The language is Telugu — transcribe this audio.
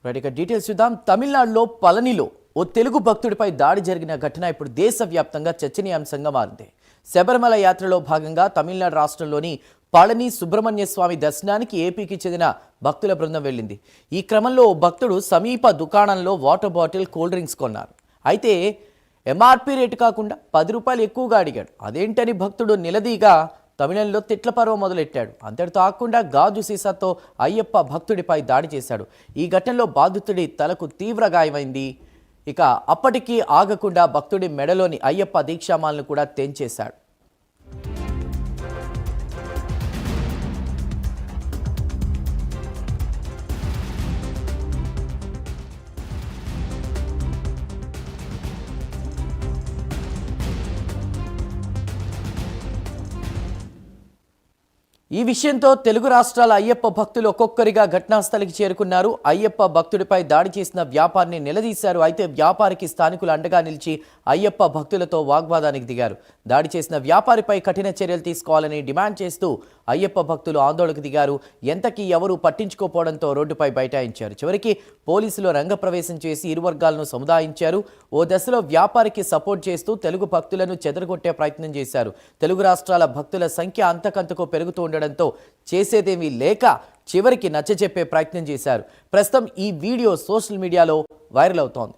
రైట్ డీటెయిల్స్ చూద్దాం. తమిళనాడులో పళనిలో ఓ తెలుగు భక్తుడిపై దాడి జరిగిన ఘటన ఇప్పుడు దేశవ్యాప్తంగా చర్చనీయాంశంగా మారింది. శబరిమల యాత్రలో భాగంగా తమిళనాడు రాష్ట్రంలోని పళని సుబ్రహ్మణ్య స్వామి దర్శనానికి ఏపీకి చెందిన భక్తుల బృందం వెళ్ళింది. ఈ క్రమంలో ఓ భక్తుడు సమీప దుకాణంలో వాటర్ బాటిల్, కూల్ డ్రింక్స్ కొన్నారు. అయితే ఎంఆర్పీ రేటు కాకుండా 10 రూపాయలు ఎక్కువగా అడిగాడు. అదేంటని భక్తుడు నిలదీగా తమిళంలో తిట్ల పర్వం మొదలెట్టాడు. అంతటితో ఆకుండా గాజు సీసాతో అయ్యప్ప భక్తుడిపై దాడి చేశాడు. ఈ ఘటనలో బాధితుడి తలకు తీవ్ర గాయమైంది. ఇక అప్పటికీ ఆగకుండా భక్తుడి మెడలోని అయ్యప్ప దీక్షామాలను కూడా తెంచేశాడు. ఈ విషయంతో తెలుగు రాష్ట్రాల అయ్యప్ప భక్తులు ఒక్కొక్కరిగా ఘటనాస్థలికి చేరుకున్నారు. అయ్యప్ప భక్తుడిపై దాడి చేసిన వ్యాపారిని నిలదీశారు. అయితే వ్యాపారికి స్థానికులు అండగా నిలిచి అయ్యప్ప భక్తులతో వాగ్వాదానికి దిగారు. దాడి చేసిన వ్యాపారిపై కఠిన చర్యలు తీసుకోవాలని డిమాండ్ చేస్తూ అయ్యప్ప భక్తులు ఆందోళనకు దిగారు. ఎంతకీ ఎవరూ పట్టించుకోపోవడంతో రోడ్డుపై బైఠాయించారు. చివరికి పోలీసులు రంగప్రవేశం చేసి ఇరు వర్గాలను సముదాయించారు. ఓ దశలో వ్యాపారికి సపోర్ట్ చేస్తూ తెలుగు భక్తులను చెదరగొట్టే ప్రయత్నం చేశారు. తెలుగు రాష్ట్రాల భక్తుల సంఖ్య అంతకంతకు పెరుగుతూ ఉండడంతో చేసేదేమీ లేక చివరికి నచ్చజెప్పే ప్రయత్నం చేశారు. ప్రస్తుతం ఈ వీడియో సోషల్ మీడియాలో వైరల్ అవుతోంది.